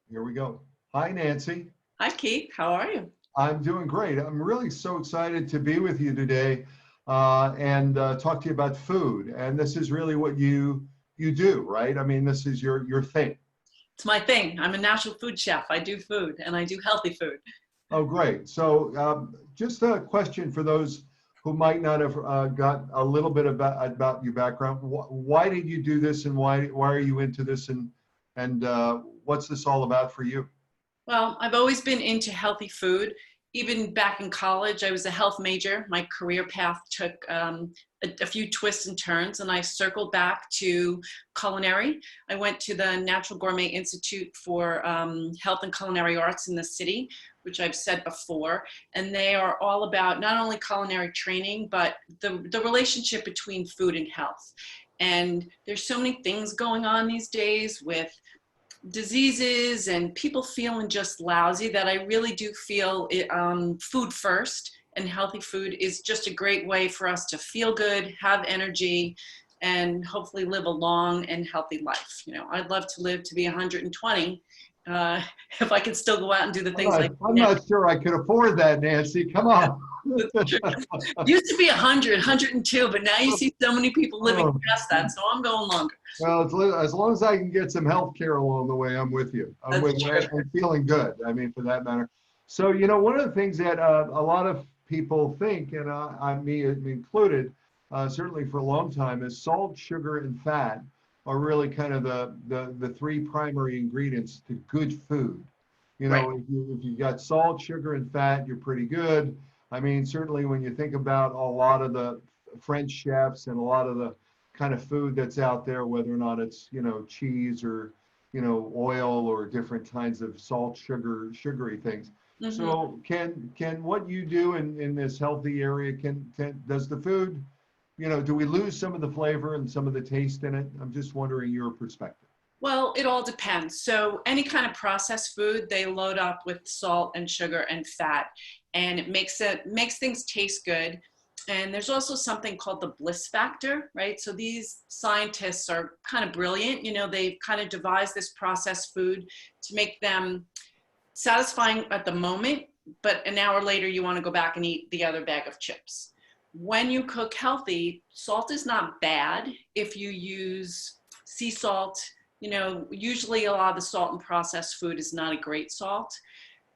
Here we go. Hi, Nancy. Hi, Keith. How are you? I'm doing great. I'm really so excited to be with you today and talk to you about food. And this is really what you do, right? I mean, this is your thing. It's my thing. I'm a natural food chef. I do food and I do healthy food. Oh, great. So just a question for those who might not have got a little bit about your background. Why did you do this, and why are you into this, and what's this all about for you? Well, I've always been into healthy food. Even back in college, I was a health major. My career path took a few twists and turns, and I circled back to culinary. I went to the Natural Gourmet Institute for Health and Culinary Arts in the city, which I've said before. And they are all about not only culinary training, but the relationship between food and health. And there's so many things going on these days with diseases and people feeling just lousy that I really do feel food first and healthy food is just a great way for us to feel good, have energy, and hopefully live a long and healthy life. You know, I'd love to live to be 120 if I could still go out and do the things like I'm now. not sure I could afford that, Nancy. Come on. Used to be 100, 102, but now you see so many people living Oh, past that, so I'm going longer. well, as long as I can get some health care along the way, I'm with you. I'm with That's you. true. I'm feeling good. I mean, for that matter. So, one of the things that a lot of people think, and me included, certainly for a long time, is salt, sugar, and fat are really kind of the three primary ingredients to good food. Right. If you got salt, sugar, and fat, you're pretty good. I mean, certainly when you think about a lot of the French chefs and a lot of the kind of food that's out there, whether or not it's, cheese or, oil or different kinds of salt, sugar, sugary things. Mm-hmm. So can what you do in this healthy area, does the food, do we lose some of the flavor and some of the taste in it? I'm just wondering your perspective. Well, it all depends. So any kind of processed food, they load up with salt and sugar and fat, and it makes things taste good. And there's also something called the bliss factor, right? So these scientists are kind of brilliant. You know, they've kind of devised this processed food to make them satisfying at the moment, but an hour later you want to go back and eat the other bag of chips. When you cook healthy, salt is not bad if you use sea salt. You know, usually a lot of the salt in processed food is not a great salt.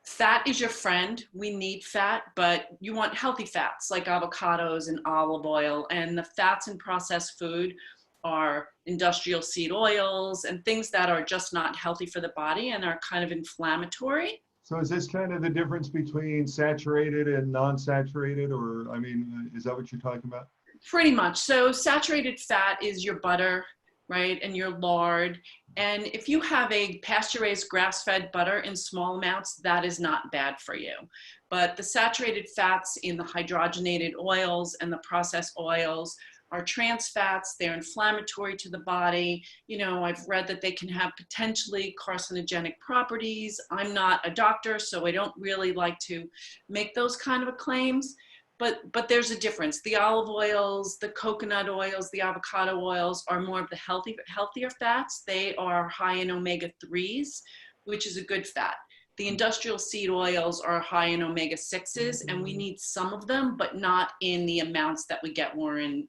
Fat is your friend. We need fat, but you want healthy fats like avocados and olive oil. And the fats in processed food are industrial seed oils and things that are just not healthy for the body and are kind of inflammatory. So is this kind of the difference between saturated and non-saturated, or I mean, is that what you're talking about? Pretty much. So saturated fat is your butter, right? And your lard. And if you have a pasture-raised grass-fed butter in small amounts, that is not bad for you. But the saturated fats in the hydrogenated oils and the processed oils are trans fats. They're inflammatory to the body. You know, I've read that they can have potentially carcinogenic properties. I'm not a doctor, so I don't really like to make those kind of claims. But there's a difference. The olive oils, the coconut oils, the avocado oils are more of the healthier fats. They are high in omega-3s, which is a good fat. The industrial seed oils are high in omega-6s, and we need some of them, but not in the amounts that we get more in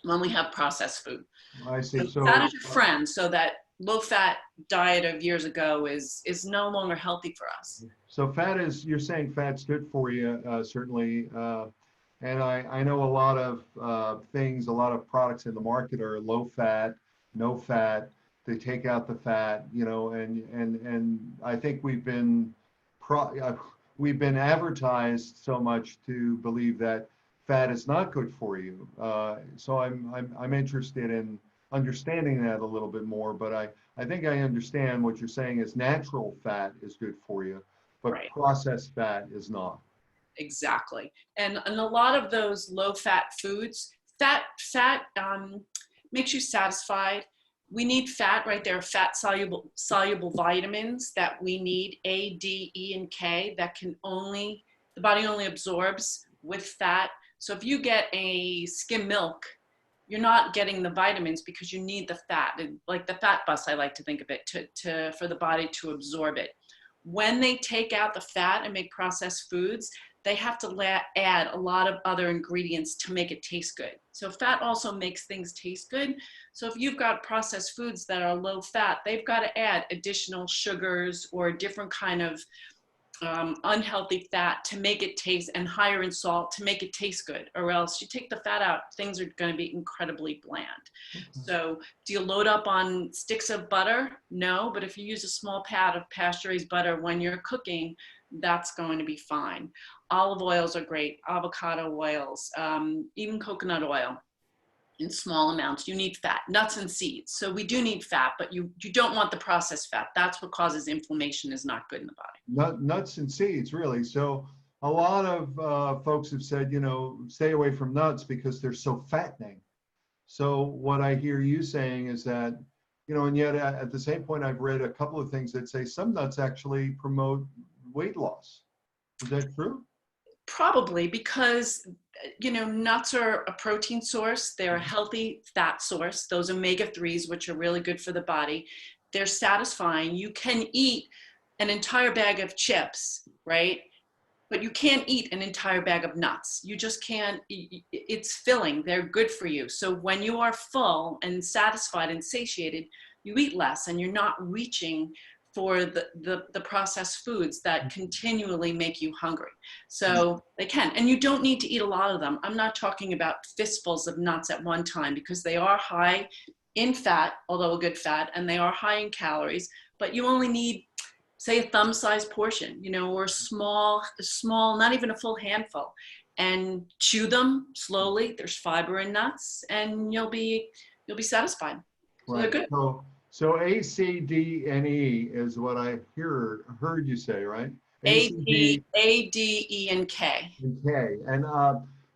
when we have processed food. I see. So fat So is your friend, so that low-fat diet of years ago is no longer healthy for us. So you're saying fat's good for you, certainly. And I know a lot of things, a lot of products in the market are low fat, no fat. They take out the fat, and I think we've been advertised so much to believe that fat is not good for you. So I'm interested in understanding that a little bit more, but I think I understand what you're saying is natural fat is good for you, but Right. processed fat is not. Exactly. And a lot of those low fat foods, fat makes you satisfied. We need fat, right? There are fat soluble vitamins that we need, A, D, E, and K, that the body only absorbs with fat. So if you get a skim milk, you're not getting the vitamins because you need the fat, like the fat bus, I like to think of it, for the body to absorb it. When they take out the fat and make processed foods, they have to add a lot of other ingredients to make it taste good. So fat also makes things taste good. So if you've got processed foods that are low fat, they've got to add additional sugars or a different kind of unhealthy fat to make it taste, and higher in salt to make it taste good, or else you take the fat out, things are going to be incredibly bland. So do you load up on sticks of butter? No, but if you use a small pat of pasture-raised butter when you're cooking, that's going to be fine. Olive oils are great, avocado oils, even coconut oil. In small amounts. You need fat, nuts and seeds. So we do need fat, but you don't want the processed fat. That's what causes inflammation, is not good in the body. Nuts and seeds, really. So a lot of folks have said, stay away from nuts because they're so fattening. So what I hear you saying is that, and yet at the same point, I've read a couple of things that say some nuts actually promote weight loss. Is that true? Probably, because nuts are a protein source. They're a healthy fat source. Those omega-3s, which are really good for the body, they're satisfying. You can eat an entire bag of chips, right? But you can't eat an entire bag of nuts. You just can't. It's filling. They're good for you. So when you are full and satisfied and satiated, you eat less, and you're not reaching for the processed foods that continually make you hungry. So they can, and you don't need to eat a lot of them. I'm not talking about fistfuls of nuts at one time, because they are high in fat, although a good fat, and they are high in calories, but you only need, say, a thumb-sized portion, or a small, not even a full handful, and chew them slowly. There's fiber in nuts, and you'll be satisfied. So Right. they're good. So A, C, D, and E is what I heard you say, right? A, D, E, and K. And K. And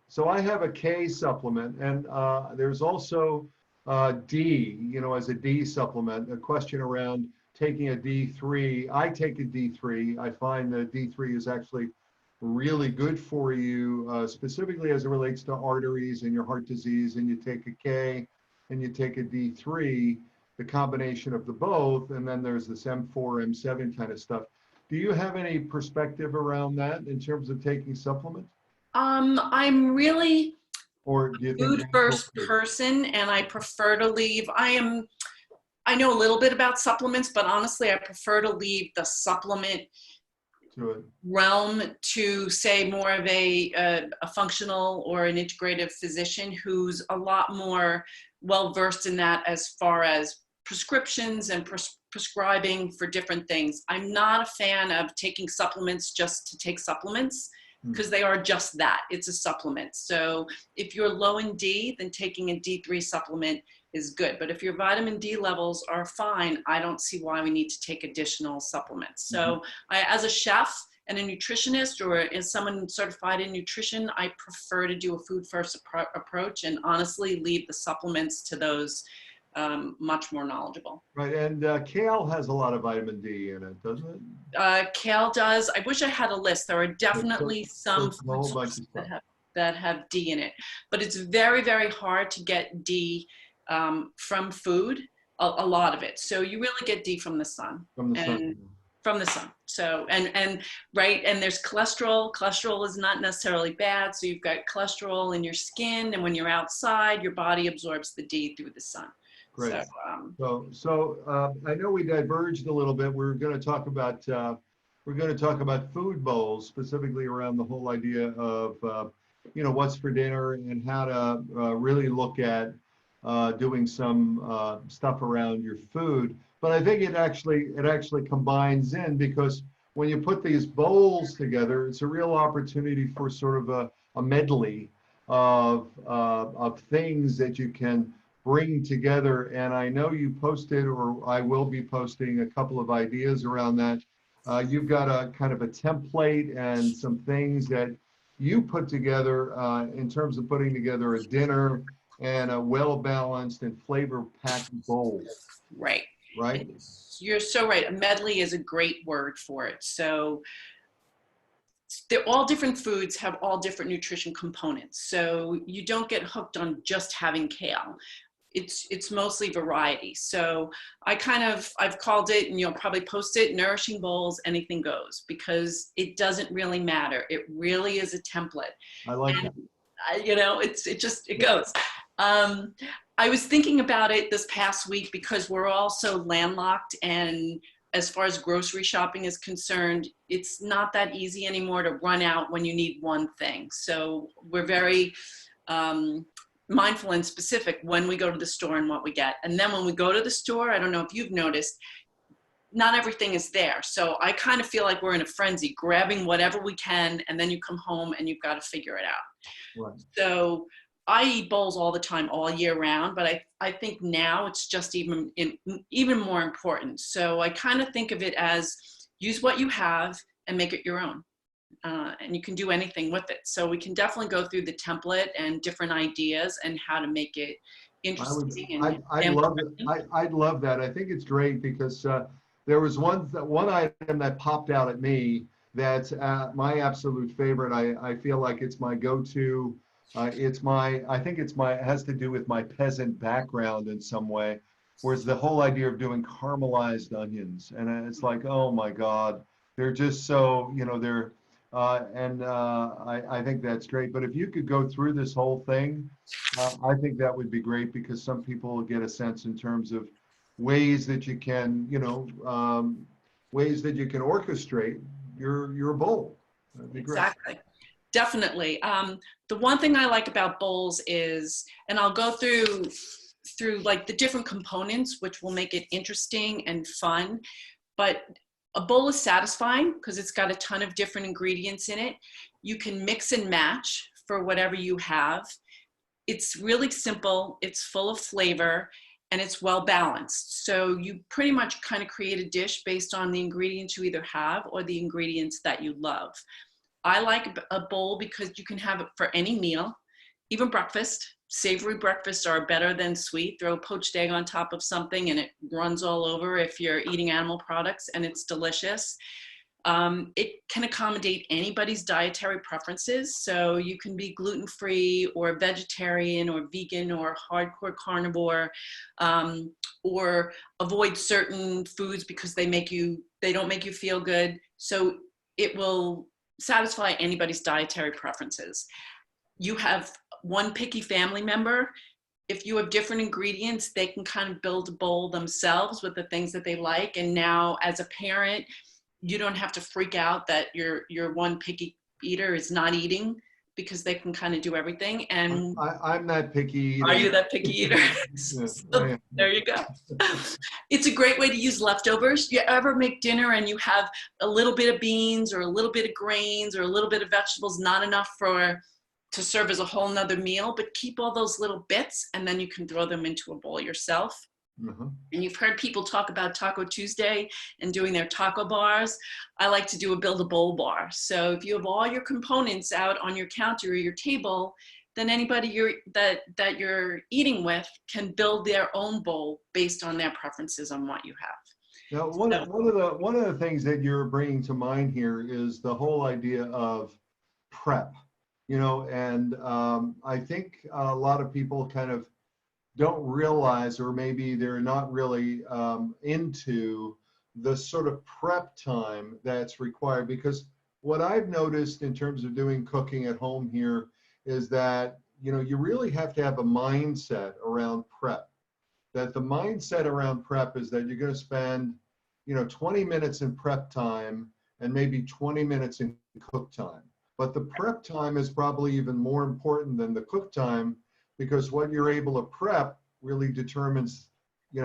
so I have a K supplement, and there's also D, as a D supplement. A question around taking a D3. I take a D3. I find that D3 is actually really good for you, specifically as it relates to arteries and your heart disease. And you take a K and you take a D3, the combination of the both, and then there's this M4, M7 kind of stuff. Do you have any perspective around that in terms of taking supplements? I'm really Or do you think food first person, and I prefer to leave. I know a little bit about supplements, but honestly, I prefer to leave the supplement realm to, say, more of a functional or an integrative physician who's a lot more well-versed in that as far as prescriptions and prescribing for different things. I'm not a fan of taking supplements just to take supplements, because they are just that. It's a supplement. So if you're low in D, then taking a D3 supplement is good. But if your vitamin D levels are fine, I don't see why we need to take additional supplements. So as a chef and a nutritionist, or as someone certified in nutrition, I prefer to do a food first approach, and honestly leave the supplements to those much more knowledgeable. Right, and kale has a lot of vitamin D in it, doesn't it? Kale does. I wish I had a list. There are definitely some food bunch of sources stuff that have D in it, but it's very, very hard to get D from food, a lot of it. So you really get D from the sun. From the sun. So, and right, and there's cholesterol. Cholesterol is not necessarily bad. So you've got cholesterol in your skin, and when you're outside, your body absorbs the D through the sun. Great. So I know we diverged a little bit. We're going to talk about food bowls, specifically around the whole idea of what's for dinner, and how to really look at doing some stuff around your food. But I think it actually combines in, because when you put these bowls together, it's a real opportunity for sort of a medley of things that you can bring together. And I know you posted, or I will be posting, a couple of ideas around that. You've got a kind of a template and some things that you put together in terms of putting together a dinner and a well-balanced and flavor-packed bowl. Right. Right? You're so right. A medley is a great word for it. So they're all different foods, have all different nutrition components. So you don't get hooked on just having kale. It's mostly variety. So I've called it, and you'll probably post it, nourishing bowls, anything goes, because it doesn't really matter. It really is a template. I like And that. it goes. I was thinking about it this past week because we're all so landlocked, and as far as grocery shopping is concerned, it's not that easy anymore to run out when you need one thing. So we're very mindful and specific when we go to the store and what we get. And then when we go to the store, I don't know if you've noticed, not everything is there. So I kind of feel like we're in a frenzy, grabbing whatever we can, and then you come home and you've got to figure it out. Right. So I eat bowls all the time, all year round, but I think now it's just even more important. So I kind of think of it as use what you have and make it your own. And you can do anything with it. So we can definitely go through the template and different ideas and how to make it interesting. I'd love it. I'd love that. I think it's great because there was one item that popped out at me that's my absolute favorite. I feel like it's my go-to. I think it has to do with my peasant background in some way, whereas the whole idea of doing caramelized onions, and it's like, oh my God, they're just so, I think that's great. But if you could go through this whole thing, I think that would be great, because some people will get a sense in terms of ways that you can, ways that you can orchestrate your bowl. That'd be great. Exactly. Definitely. The one thing I like about bowls is, and I'll go through like the different components, which will make it interesting and fun, but a bowl is satisfying because it's got a ton of different ingredients in it. You can mix and match for whatever you have. It's really simple, it's full of flavor, and it's well balanced. So you pretty much kind of create a dish based on the ingredients you either have or the ingredients that you love. I like a bowl because you can have it for any meal, even breakfast. Savory breakfasts are better than sweet. Throw a poached egg on top of something and it runs all over if you're eating animal products, and it's delicious. It can accommodate anybody's dietary preferences. So you can be gluten-free or vegetarian or vegan or hardcore carnivore, or avoid certain foods because they don't make you feel good. So it will satisfy anybody's dietary preferences. You have one picky family member. If you have different ingredients, they can kind of build a bowl themselves with the things that they like. And now as a parent, you don't have to freak out that your one picky eater is not eating, because they can kind of do everything. And I'm that picky eater. Are you that picky eater? Yes, So, there you go. It's a great way to use leftovers. You ever make dinner and you have a little bit of beans or a little bit of grains or a little bit of vegetables, not enough to serve as a whole nother meal, but keep all those little bits and then you can throw them into a bowl yourself. Mm-hmm. And you've heard people talk about Taco Tuesday and doing their taco bars. I like to do a build a bowl bar. So if you have all your components out on your counter or your table, then anybody that you're eating with can build their own bowl based on their preferences on what you have. Now, one of the things that you're bringing to mind here is the whole idea of prep, and I think a lot of people kind of don't realize, or maybe they're not really into the sort of prep time that's required. Because what I've noticed in terms of doing cooking at home here is that, you really have to have a mindset around prep. That the mindset around prep is that you're going to spend, 20 minutes in prep time and maybe 20 minutes in cook time. But the prep time is probably even more important than the cook time, because what you're able to prep really determines,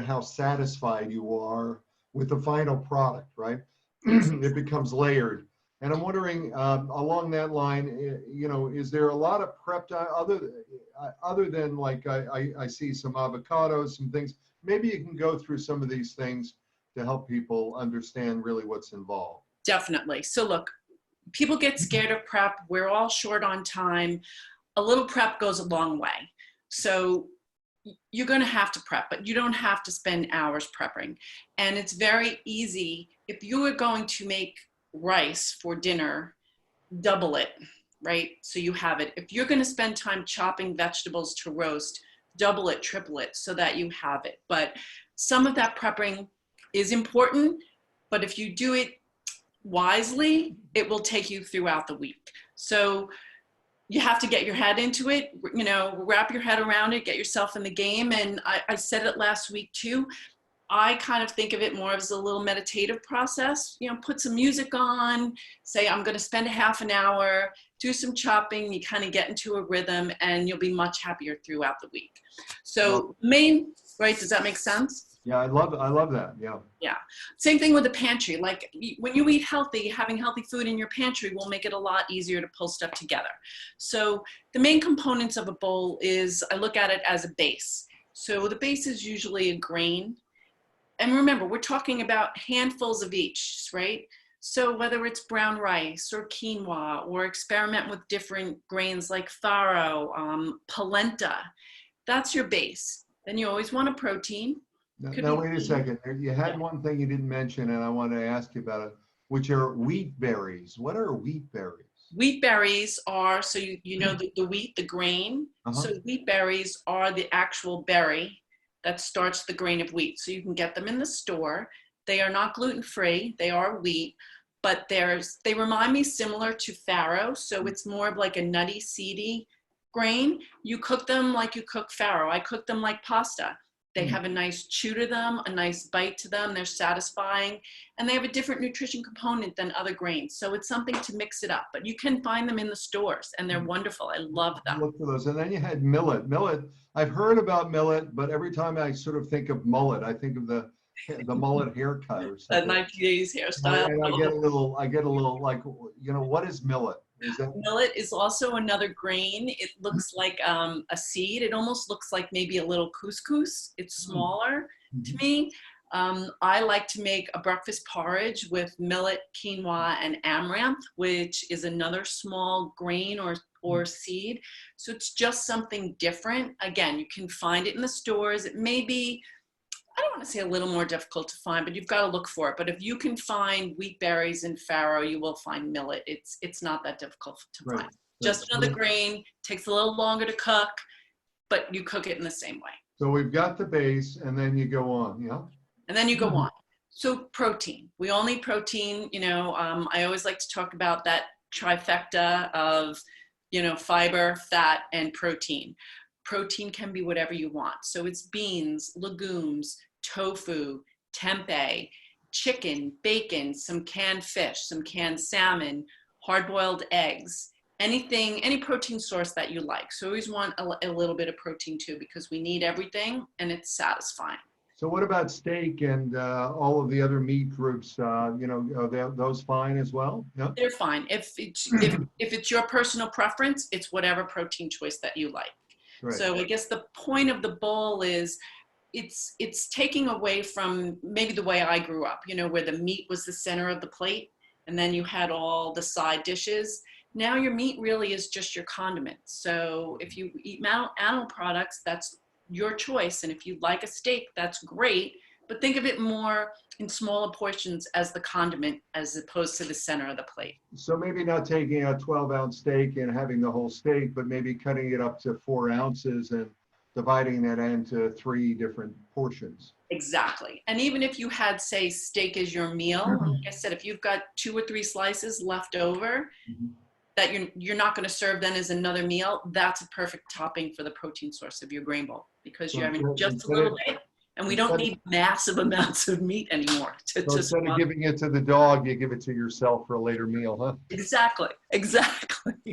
how satisfied you are with the final product, right? It becomes layered. And I'm wondering, along that line, is there a lot of prep time other than like I see some avocados, some things? Maybe you can go through some of these things to help people understand really what's involved. Definitely. So look, people get scared of prep. We're all short on time. A little prep goes a long way. So you're going to have to prep, but you don't have to spend hours prepping. And it's very easy. If you are going to make rice for dinner, double it, right? So you have it. If you're going to spend time chopping vegetables to roast, double it, triple it so that you have it. But some of that prepping is important, but if you do it wisely, it will take you throughout the week. So you have to get your head into it, you know, wrap your head around it, get yourself in the game. And I said it last week too. I kind of think of it more as a little meditative process. You know, put some music on, say, I'm going to spend a half an hour, do some chopping. You kind of get into a rhythm and you'll be much happier throughout the week. So right, does that make sense? Yeah, I love that. Yeah. Yeah. Same thing with the pantry. Like when you eat healthy, having healthy food in your pantry will make it a lot easier to pull stuff together. So the main components of a bowl is, I look at it as a base. So the base is usually a grain. And remember, we're talking about handfuls of each, right? So whether it's brown rice or quinoa, or experiment with different grains like farro, polenta, that's your base. Then you always want a protein. Now, wait a second. You had one thing you didn't mention, and I want to ask you about it, which are wheat berries. What are wheat berries? Wheat berries are, so you know the wheat, the grain. So wheat berries are the actual berry that starts the grain of wheat. So you can get them in the store. They are not gluten-free. They are wheat, but they remind me similar to farro. So it's more of like a nutty, seedy grain. You cook them like you cook farro. I cook them like pasta. They have a nice chew to them, a nice bite to them. They're satisfying, and they have a different nutrition component than other grains. So it's something to mix it up, but you can find them in the stores and they're wonderful. I love them. Look for those. And then you had millet. Millet, I've heard about millet, but every time I sort of think of mullet, I think of the mullet haircut or something. The 1980s hairstyle. And I get a little like, you know, what is millet? Millet is also another grain. It looks like a seed. It almost looks like maybe a little couscous. It's smaller to me. I like to make a breakfast porridge with millet, quinoa, and amaranth, which is another small grain or seed. So it's just something different. Again, you can find it in the stores. It may be, I don't want to say a little more difficult to find, but you've got to look for it. But if you can find wheat berries and farro, you will find millet. It's not that difficult to find. Just another grain, takes a little longer to cook, but you cook it in the same way. So we've got the base, and then you go on, yeah? And then you go on. So protein, we all need protein. You know, I always like to talk about that trifecta of, you know, fiber, fat, and protein. Protein can be whatever you want. So it's beans, legumes, tofu, tempeh, chicken, bacon, some canned fish, some canned salmon, hard-boiled eggs, anything, any protein source that you like. So always want a little bit of protein too, because we need everything and it's satisfying. So what about steak and all of the other meat groups? You know, are those fine as well? Yeah? They're fine. If it's your personal preference, it's whatever protein choice that you like. Right. So I guess the point of the bowl is it's taking away from maybe the way I grew up, you know, where the meat was the center of the plate and then you had all the side dishes. Now your meat really is just your condiment. So if you eat animal products, that's your choice. And if you like a steak, that's great. But think of it more in smaller portions as the condiment as opposed to the center of the plate. So maybe not taking a 12-ounce steak and having the whole steak, but maybe cutting it up to 4 ounces and dividing that into 3 different portions. Exactly. And even if you had, say, steak as your meal, like I said, if you've got 2 or 3 slices left over that you're not going to serve then as another meal, that's a perfect topping for the protein source of your grain bowl, because you're having just a little bit. And we don't need massive amounts of meat anymore. So instead of giving it to the dog, you give it to yourself for a later meal, huh? Exactly.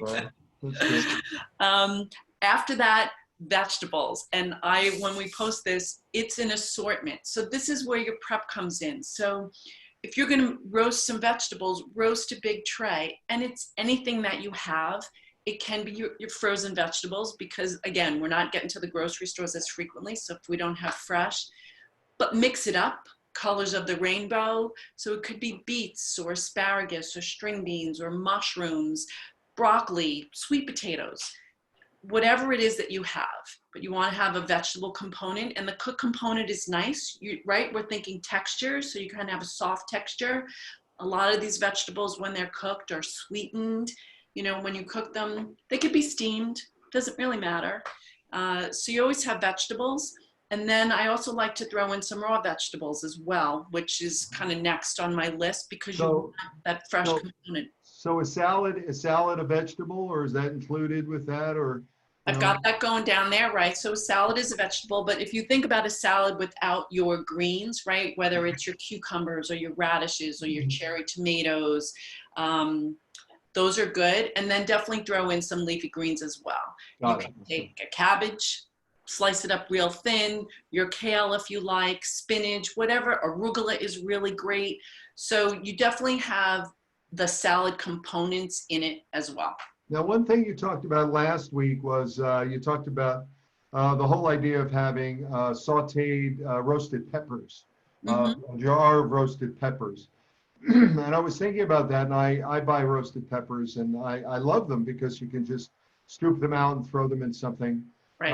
Well, that's good. After that, vegetables. And when we post this, it's an assortment. So this is where your prep comes in. So if you're going to roast some vegetables, roast a big tray. And it's anything that you have. It can be your frozen vegetables, because again, we're not getting to the grocery stores as frequently. So if we don't have fresh, but mix it up, colors of the rainbow. So it could be beets or asparagus or string beans or mushrooms, broccoli, sweet potatoes, whatever it is that you have, but you want to have a vegetable component, and the cooked component is nice, right? We're thinking texture. So you kind of have a soft texture. A lot of these vegetables, when they're cooked, are sweetened You know, when you cook them, they could be steamed, doesn't really matter. So you always have vegetables. And then I also like to throw in some raw vegetables as well, which is kind of next on my list because you want So, that fresh so, component. so a salad a vegetable, or is that included with that, or, you I've know? got that going down there, right? So a salad is a vegetable, but if you think about a salad without your greens, right, whether it's your cucumbers or your radishes or your cherry tomatoes, um, those are good. And then definitely throw in some leafy greens as well. You Got it. can take a cabbage, slice it up real thin, your kale if you like, spinach, whatever. Arugula is really great. So you definitely have the salad components in it as well. Now, one thing you talked about last week was you talked about the whole idea of having sauteed roasted peppers, Mm-hmm. a jar of roasted peppers. And I was thinking about that, and I buy roasted peppers, and I love them because you can just scoop them out and throw them in something. Right.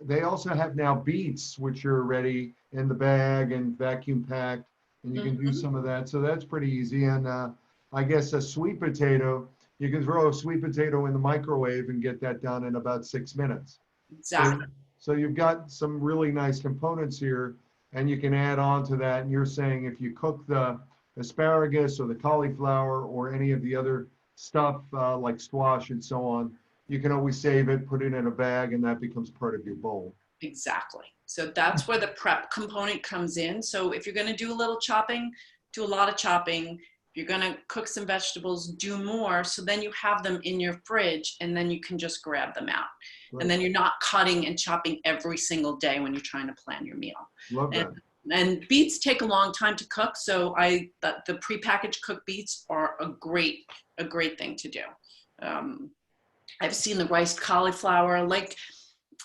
They also have now beets, which are ready in the bag and vacuum packed, and you can do Mm-hmm. some of that. So that's pretty easy. And I guess a sweet potato, you can throw a sweet potato in the microwave and get that done in about 6 minutes. So, Exactly. so you've got some really nice components here, and you can add on to that. And you're saying if you cook the asparagus or the cauliflower or any of the other stuff like squash and so on, you can always save it, put it in a bag, and that becomes part of your bowl. Exactly. So that's where the prep component comes in. So if you're going to do a little chopping, do a lot of chopping. If you're going to cook some vegetables, do more. So then you have them in your fridge and then you can just grab them out. And Right. then you're not cutting and chopping every single day when you're trying to plan your meal. Love And, that. and beets take a long time to cook. So the prepackaged cooked beets are a great thing to do. I've seen the riced cauliflower. Like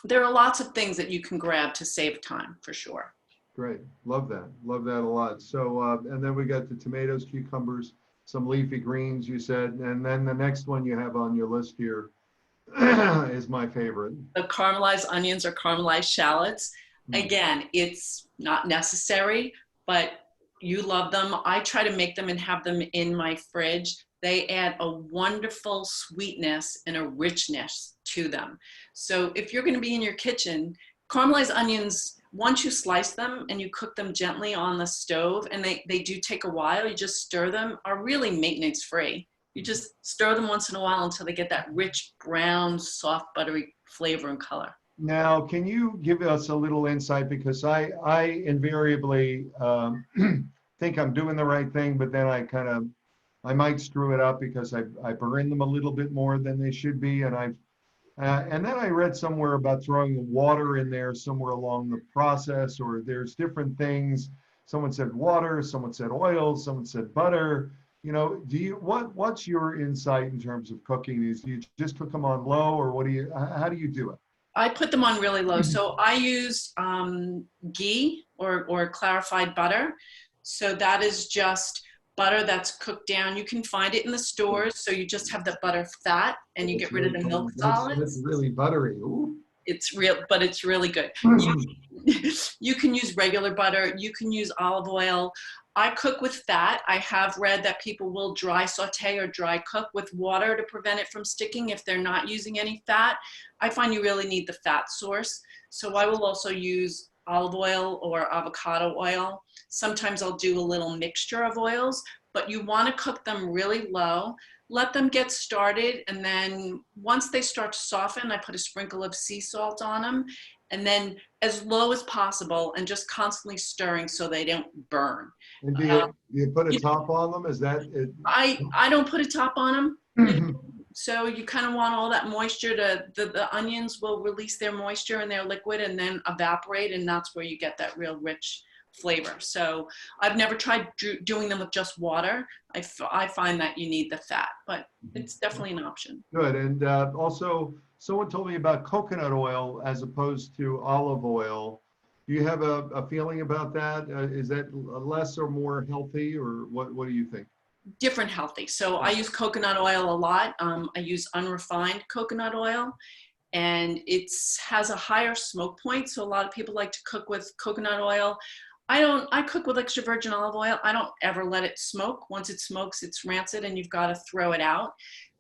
there are lots of things that you can grab to save time for sure. Great. Love that. Love that a lot. So, and then we got the tomatoes, cucumbers, some leafy greens, you said. And then the next one you have on your list here is my favorite. The caramelized onions or caramelized shallots. Mm. Again, it's not necessary, but you love them. I try to make them and have them in my fridge. They add a wonderful sweetness and a richness to them. So if you're going to be in your kitchen, caramelized onions, once you slice them and you cook them gently on the stove, and they do take a while, you just stir them, are really maintenance free. You just stir them once in a while until they get that rich, brown, soft, buttery flavor and color. Now, can you give us a little insight? Because I invariably think I'm doing the right thing, but then I might screw it up because I burn them a little bit more than they should be. And then I read somewhere about throwing water in there somewhere along the process, or there's different things. Someone said water, someone said oil, someone said butter. You know, what's your insight in terms of cooking these? Do you just cook them on low, or how do you do it? I put them on really low. So I use ghee or clarified butter. So that is just butter that's cooked down. You can find it in the stores. So you just have the butter fat and you get rid of the milk That's solids. really buttery. Ooh. It's real, but it's really good. You can use regular butter. You can use olive oil. I cook with fat. I have read that people will dry saute or dry cook with water to prevent it from sticking if they're not using any fat. I find you really need the fat source. So I will also use olive oil or avocado oil. Sometimes I'll do a little mixture of oils, but you want to cook them really low. Let them get started, and then once they start to soften, I put a sprinkle of sea salt on them, and then as low as possible and just constantly stirring so they don't burn. And Uh, do you put a you, top on them? Is that it? I don't put a top on them. So you kind of want all that moisture the onions will release their moisture and their liquid and then evaporate, and that's where you get that real rich flavor. So I've never tried doing them with just water. I find that you need the fat, but it's definitely an option. Good. And also, someone told me about coconut oil as opposed to olive oil. Do you have a feeling about that? Is that less or more healthy, or what do you think? Different healthy. So I use coconut oil a lot. I use unrefined coconut oil, and it has a higher smoke point. So a lot of people like to cook with coconut oil. I cook with extra virgin olive oil. I don't ever let it smoke. Once it smokes, it's rancid and you've got to throw it out.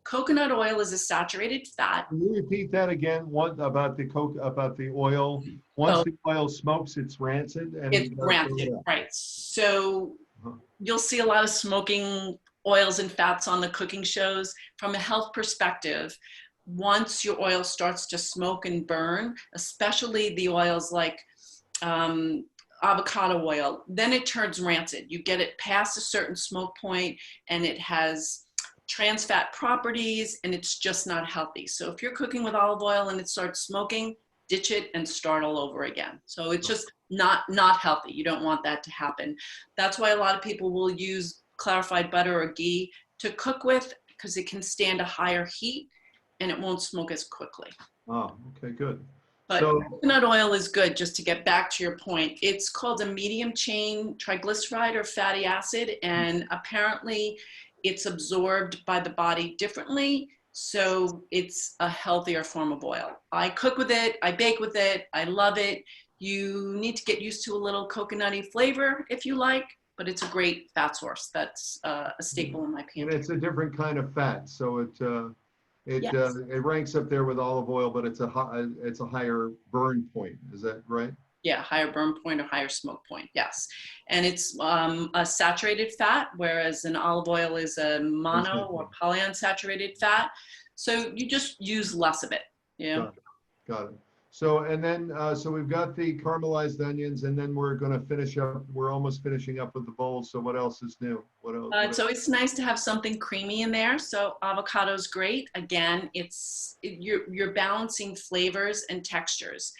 Coconut oil is a saturated fat. Can you repeat that again? What about the oil? Once Oh, the oil smokes, it's rancid and it's you gotta throw rancid, it out. right? So Uh-huh. you'll see a lot of smoking oils and fats on the cooking shows. From a health perspective, once your oil starts to smoke and burn, especially the oils like avocado oil, then it turns rancid. You get it past a certain smoke point and it has trans fat properties and it's just not healthy. So if you're cooking with olive oil and it starts smoking, ditch it and start all over again. So it's just not healthy. You don't want that to happen. That's why a lot of people will use clarified butter or ghee to cook with, because it can stand a higher heat and it won't smoke as quickly. Oh, okay, good. But So, coconut oil is good, just to get back to your point. It's called a medium chain triglyceride or fatty acid, and apparently it's absorbed by the body differently. So it's a healthier form of oil. I cook with it, I bake with it, I love it. You need to get used to a little coconutty flavor if you like, but it's a great fat source. That's a staple in my and pantry. it's a different kind of fat, so Yes. it ranks up there with olive oil, but it's a higher burn point. Is that right? Yeah, higher burn point or higher smoke point, yes. And it's a saturated fat, whereas an olive oil is a mono or polyunsaturated fat. So you just use less of it, you know? Got it. So, and then, so we've got the caramelized onions, and then we're going to finish up. We're almost finishing up with the bowls. So what else is new? What else? It's always nice to have something creamy in there. So avocado is great. Again, you're balancing flavors and textures.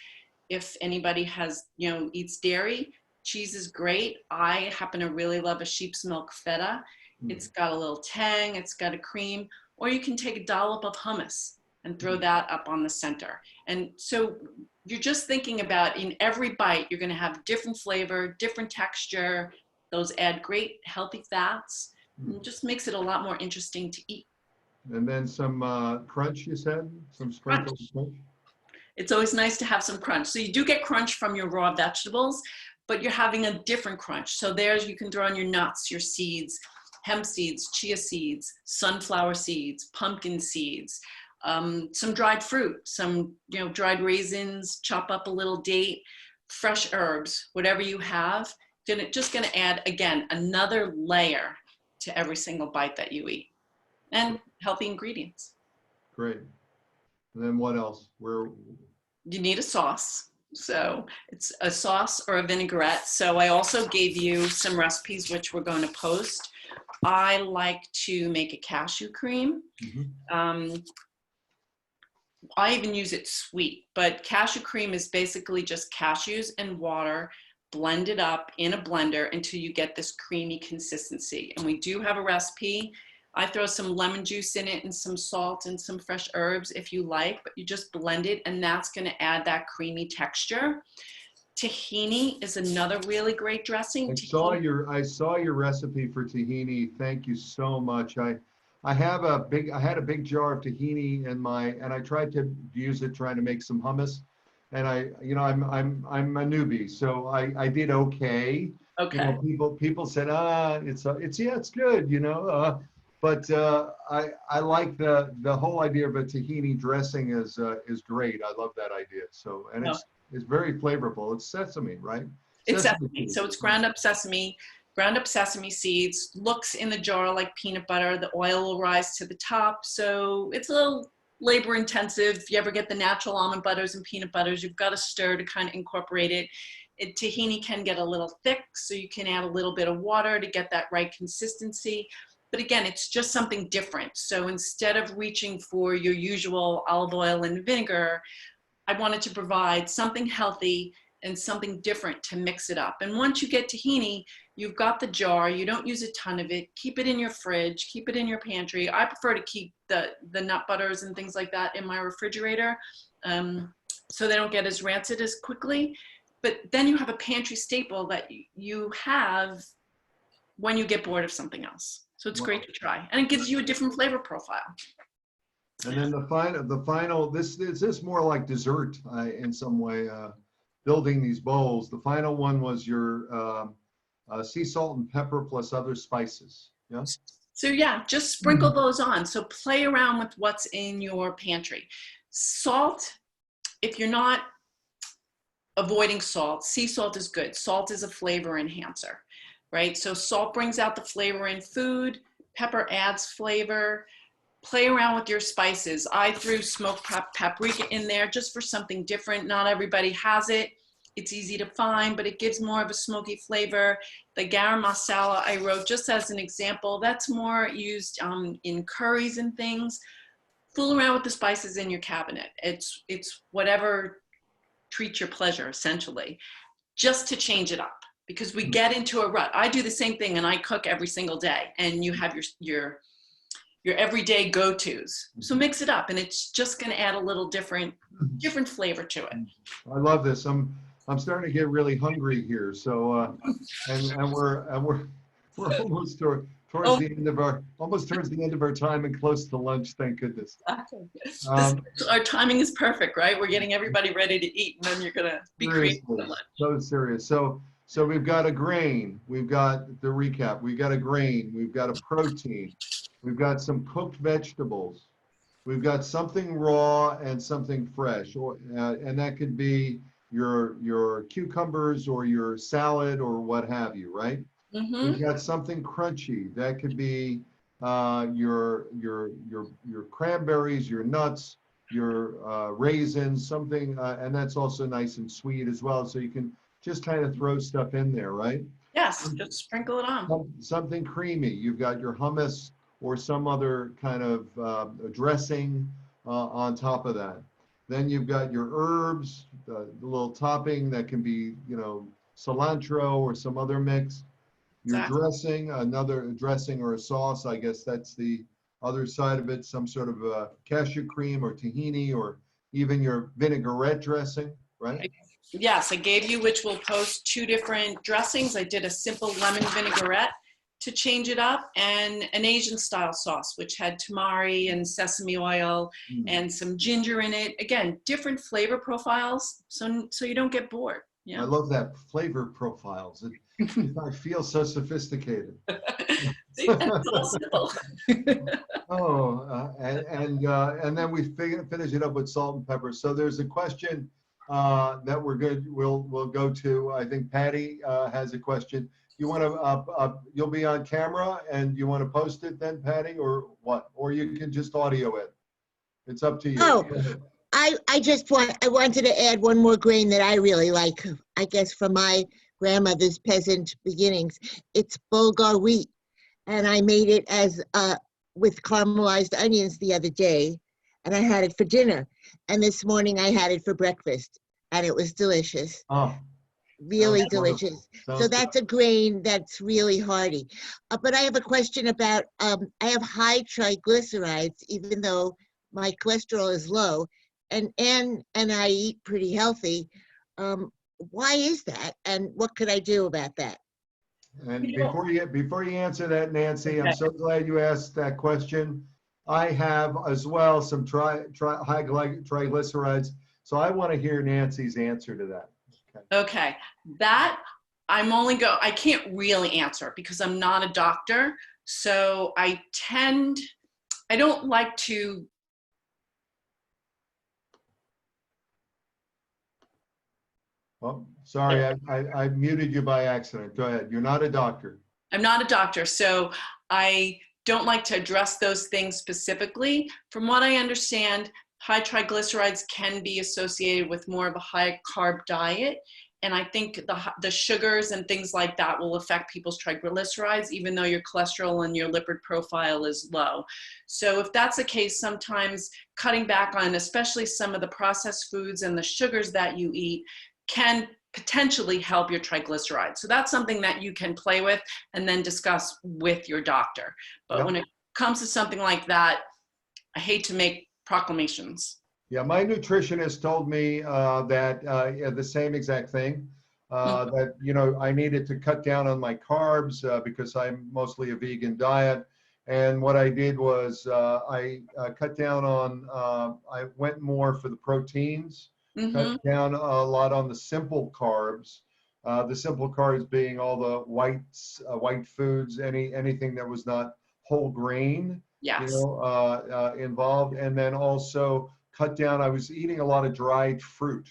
If anybody has, eats dairy, cheese is great. I happen to really love a sheep's milk feta. It's got a little tang, it's got a cream, or you can take a dollop of hummus and throw that up on the center. And so you're just thinking about, in every bite, you're gonna have different flavor, different texture. Those add great healthy fats. It just makes it a lot more interesting to eat. And then some crunch, you said? Some sprinkles of crunch? It's always nice to have some crunch. So you do get crunch from your raw vegetables, but you're having a different crunch. So you can throw in your nuts, your seeds, hemp seeds, chia seeds, sunflower seeds, pumpkin seeds, some dried fruit, some dried raisins, chop up a little date, fresh herbs, whatever you have. Just gonna add, again, another layer to every single bite that you eat, and healthy ingredients. Great. And then what else? You need a sauce. So it's a sauce or a vinaigrette. So I also gave you some recipes which we're going to post. I like to make a cashew cream. I even use it sweet, but cashew cream is basically just cashews and water blended up in a blender until you get this creamy consistency. And we do have a recipe. I throw some lemon juice in it and some salt and some fresh herbs if you like, but you just blend it and that's going to add that creamy texture. Tahini is another really great dressing. I saw your recipe for tahini. Thank you so much. I had a big jar of tahini and I tried to use it trying to make some hummus. And I'm a newbie, so I did okay. Okay. People said, it's good, but I like the whole idea of a tahini dressing is great. I love that idea. So, and it's very flavorful. It's sesame, right? It's sesame. So it's ground up sesame seeds, looks in the jar like peanut butter. The oil will rise to the top. So it's a little labor intensive. If you ever get the natural almond butters and peanut butters, you've got to stir to kind of incorporate it. Tahini can get a little thick, so you can add a little bit of water to get that right consistency. But again, it's just something different. So instead of reaching for your usual olive oil and vinegar, I wanted to provide something healthy and something different to mix it up. And once you get tahini, you've got the jar. You don't use a ton of it. Keep it in your fridge. Keep it in your pantry. I prefer to keep the nut butters and things like that in my refrigerator so they don't get as rancid as quickly. But then you have a pantry staple that you have when you get bored of something else. So it's great to try. And it gives you a different flavor profile. And then the final, is this more like dessert in some way? building these bowls. The final one was your sea salt and pepper plus other spices. Yeah. So yeah, just sprinkle those on. So play around with what's in your pantry. Salt, if you're not avoiding salt, sea salt is good. Salt is a flavor enhancer, right? So salt brings out the flavor in food. Pepper adds flavor. Play around with your spices. I threw smoked paprika in there just for something different. Not everybody has it. It's easy to find, but it gives more of a smoky flavor. The garam masala I wrote just as an example, that's more used in curries and things. Fool around with the spices in your cabinet. It's whatever treats your pleasure, essentially, just to change it up, because we get into a rut. I do the same thing, and I cook every single day, and you have your everyday go-tos. So mix it up, and it's just going to add a little different flavor to it. I love this. I'm starting to get really hungry here. So and we're almost towards the end of our time and close to lunch. Thank goodness. Our timing is perfect, right? We're getting everybody ready to eat, and then you're going to be creating for lunch. So serious. So we've got a grain. We've got the recap. We've got a grain. We've got a protein. We've got some cooked vegetables. We've got something raw and something fresh, and that could be your cucumbers or your salad or what have you, right? We've got something crunchy. That could be your cranberries, your nuts, your raisins, something, and that's also nice and sweet as well. So you can just kind of throw stuff in there, right? Yes, just sprinkle it on. Something creamy. You've got your hummus or some other kind of dressing on top of that. Then you've got your herbs, the little topping that can be, cilantro or some other mix. Your dressing, another dressing or a sauce, I guess that's the other side of it, some sort of cashew cream or tahini or even your vinaigrette dressing, right? Yes, I gave you, which we'll post, 2 different dressings. I did a simple lemon vinaigrette to change it up, and an Asian style sauce, which had tamari and sesame oil and some ginger in it. Again, different flavor profiles, so you don't get bored. Yeah. I love that, flavor profiles. I feel so sophisticated. See, that's all simple. And then we finish it up with salt and pepper. So there's a question that we'll go to. I think Patty has a question. You want to, you'll be on camera and you want to post it then, Patty, or what? Or you can just audio it. It's up to you. Oh, I wanted to add one more grain that I really like, I guess from my grandmother's peasant beginnings. It's Bulgar wheat. And I made it as with caramelized onions the other day, and I had it for dinner. And this morning I had it for breakfast, and it was delicious. Oh. Really delicious. So that's a grain that's really hearty. But I have a question about, I have high triglycerides, even though my cholesterol is low, and I eat pretty healthy. Why is that? And what could I do about that? And before you answer that, Nancy, I'm so glad you asked that question. I have as well some high triglycerides. So I want to hear Nancy's answer to that. Okay, that I can't really answer because I'm not a doctor. So I don't like to. Oh, sorry, I muted you by accident. Go ahead. You're not a doctor. I'm not a doctor, so I don't like to address those things specifically. From what I understand, high triglycerides can be associated with more of a high carb diet. And I think the sugars and things like that will affect people's triglycerides, even though your cholesterol and your lipid profile is low. So if that's the case, sometimes cutting back on especially some of the processed foods and the sugars that you eat can potentially help your triglycerides. So that's something that you can play with and then discuss with your doctor. But when it comes to something like that, I hate to make proclamations. Yeah, my nutritionist told me that the same exact thing, that, I needed to cut down on my carbs because I'm mostly a vegan diet. And what I did was I cut down on, I went more for the proteins. Mm-hmm. cut down a lot on the simple carbs. The simple carbs being all the white foods, anything that was not whole grain, Yes. involved. And then also cut down, I was eating a lot of dried fruit.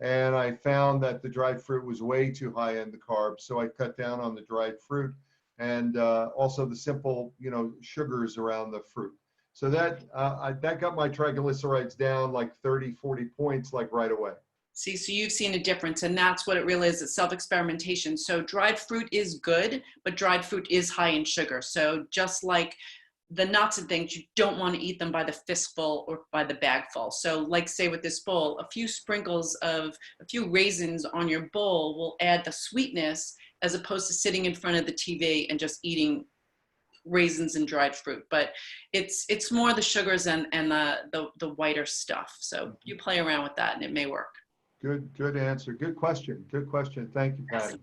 And I found that the dried fruit was way too high in the carbs. So I cut down on the dried fruit and also the simple, sugars around the fruit. So that got my triglycerides down like 30, 40 points, like right away. See, so you've seen a difference, and that's what it really is. It's self-experimentation. So dried fruit is good, but dried fruit is high in sugar. So just like the nuts and things, you don't want to eat them by the fistful or by the bagful. So like say with this bowl, a few sprinkles of a few raisins on your bowl will add the sweetness, as opposed to sitting in front of the TV and just eating raisins and dried fruit. But it's more the sugars and the whiter stuff. So you play around with that and it may work. Good answer. Good question. Thank you, Patty.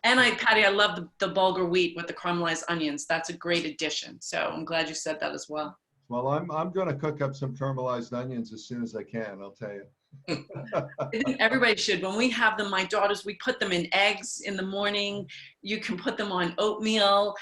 And Patty, I love the bulgur wheat with the caramelized onions. That's a great addition. So I'm glad you said that as well. Well, I'm going to cook up some caramelized onions as soon as I can, I'll tell you. I think everybody should. When we have them, my daughters, we put them in eggs in the morning. You can put them on oatmeal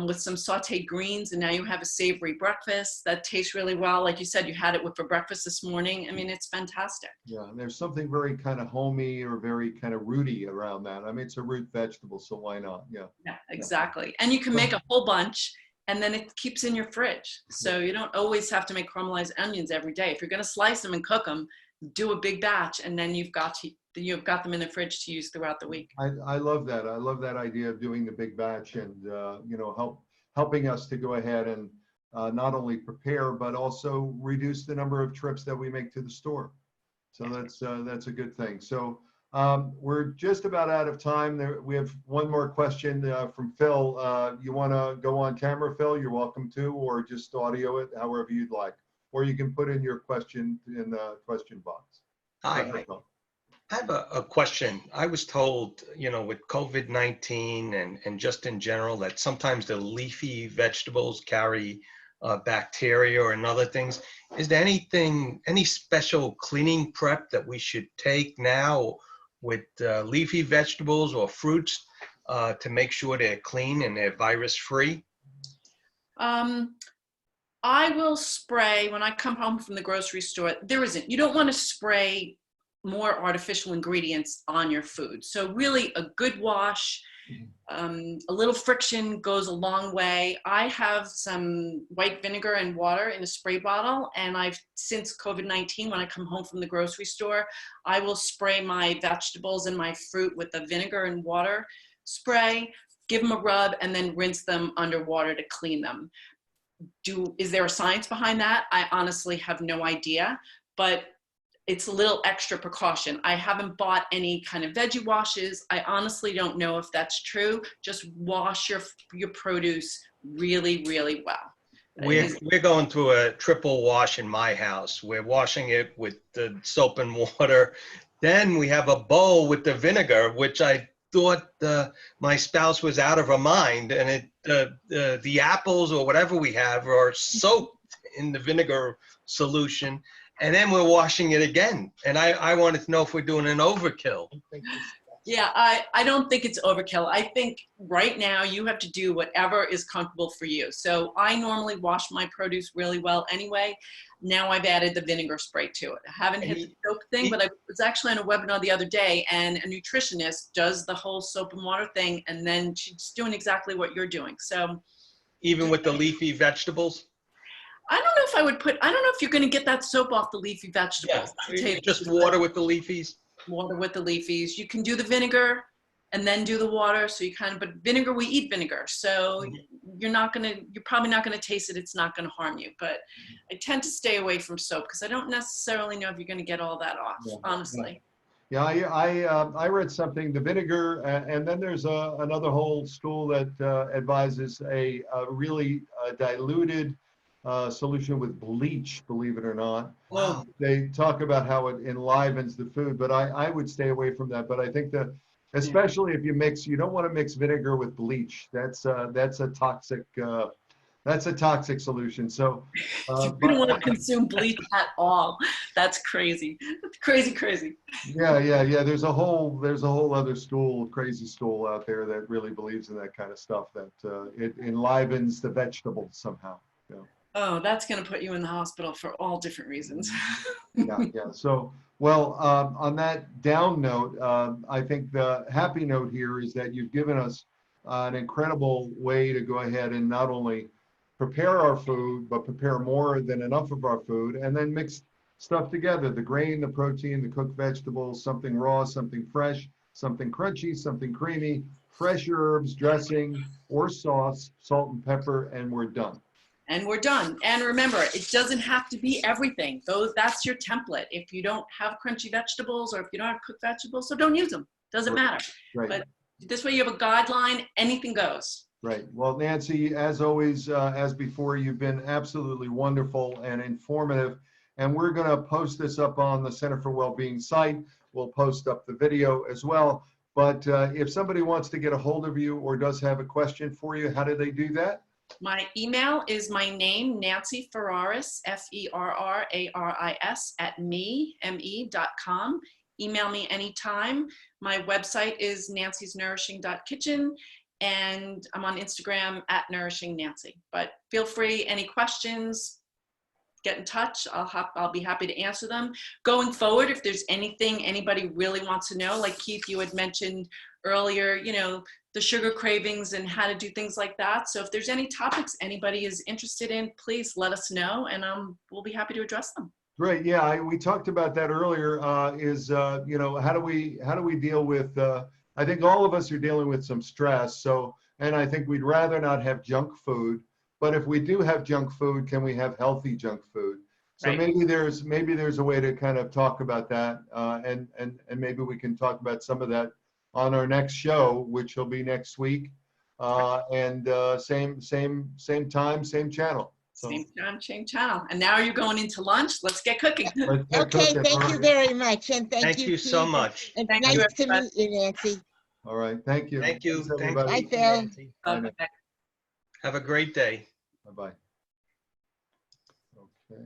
with some sauteed greens, and now you have a savory breakfast that tastes really well. Like you said, you had it for breakfast this morning. I mean, it's fantastic. Yeah, and there's something very kind of homey or very kind of rooty around that. I mean, it's a root vegetable, so why not? Yeah, exactly. And you can make a whole bunch, and then it keeps in your fridge. So you don't always have to make caramelized onions every day. If you're going to slice them and cook them, do a big batch, and then you've got them in the fridge to use throughout the week. I love that. I love that idea of doing the big batch and helping us to go ahead and not only prepare but also reduce the number of trips that we make to the store. So that's a good thing. So we're just about out of time. We have one more question from Phil. You want to go on camera, Phil? You're welcome to, or just audio it, however you'd like. Or you can put in your question in the question box. Hi. I have a question. I was told, with COVID-19 and just in general, that sometimes the leafy vegetables carry bacteria and other things. Is there any special cleaning prep that we should take now with leafy vegetables or fruits to make sure they're clean and they're virus-free? I will spray when I come home from the grocery store. You don't want to spray more artificial ingredients on your food. So really a good wash, a little friction goes a long way. I have some white vinegar and water in a spray bottle, and since COVID-19, when I come home from the grocery store, I will spray my vegetables and my fruit with the vinegar and water spray, give them a rub, and then rinse them underwater to clean them. Is there a science behind that? I honestly have no idea, but it's a little extra precaution. I haven't bought any kind of veggie washes. I honestly don't know if that's true. Just wash your produce really, really well. We're going through a triple wash in my house. We're washing it with the soap and water. Then we have a bowl with the vinegar, which I thought my spouse was out of her mind, and the apples or whatever we have are soaked in the vinegar solution, and then we're washing it again. And I wanted to know if we're doing an overkill. Yeah, I don't think it's overkill. I think right now you have to do whatever is comfortable for you. So I normally wash my produce really well anyway. Now I've added the vinegar spray to it. I haven't hit the soap thing, but I was actually on a webinar the other day, and a nutritionist does the whole soap and water thing, and then she's doing exactly what you're doing. So even with the leafy vegetables? I don't know if you're going to get that soap off the leafy vegetables. Yeah, just water with the leafies? Water with the leafies. You can do the vinegar and then do the water. So but vinegar, we eat vinegar. So you're probably not going to taste it. It's not going to harm you. But I tend to stay away from soap because I don't necessarily know if you're going to get all that off, honestly. Yeah, I read something, the vinegar, and then there's another whole school that advises a really diluted solution with bleach, believe it or not. Wow. They talk about how it enlivens the food, but I would stay away from that. But I think that especially if you don't want to mix vinegar with bleach. That's a toxic That's a toxic solution. So, You don't want to consume bleach at all. That's crazy. Crazy, crazy. yeah. There's a whole other crazy stool out there that really believes in that kind of stuff, that it enlivens the vegetables somehow. Yeah. Oh, that's going to put you in the hospital for all different reasons. Yeah. So, well, on that down note, I think the happy note here is that you've given us an incredible way to go ahead and not only prepare our food, but prepare more than enough of our food, and then mix stuff together: the grain, the protein, the cooked vegetables, something raw, something fresh, something crunchy, something creamy, fresh herbs, dressing, or sauce, salt and pepper, and we're done. And we're done. And remember, it doesn't have to be everything. That's your template. If you don't have crunchy vegetables, or if you don't have cooked vegetables, so don't use them. Doesn't matter. Right. But this way you have a guideline, anything goes. Right. Well, Nancy, as always, as before, you've been absolutely wonderful and informative. And we're going to post this up on the Center for Wellbeing site. We'll post up the video as well. But if somebody wants to get a hold of you or does have a question for you, how do they do that? My email is my name, Nancy Ferraris, Ferraris, at me.com. Email me anytime. My website is nancysnourishing.kitchen, and I'm on Instagram at Nourishing Nancy. But feel free, any questions, get in touch. I'll be happy to answer them. Going forward, if there's anything anybody really wants to know, like Keith, you had mentioned earlier, you know, the sugar cravings and how to do things like that. So if there's any topics anybody is interested in, please let us know, and we'll be happy to address them. Great. Yeah, we talked about that earlier. You know, how do we deal with? I think all of us are dealing with some stress. So, and I think we'd rather not have junk food. But if we do have junk food, can we have healthy junk food? So Right. maybe there's a way to kind of talk about that, and maybe we can talk about some of that on our next show, which will be next week, and same time, same channel. So, Same time, same channel. And now you're going into lunch. Let's get cooking. let's get Okay, cooking. thank you very much, and Thank you so Keith, much. and Thank nice you, to everybody. meet you, Nancy. All right. Thank you. Thank you. Thanks, Thank everybody. you, Bye, Phil. Nancy. Bye now. Okay. Have a great day. Bye-bye. Okay.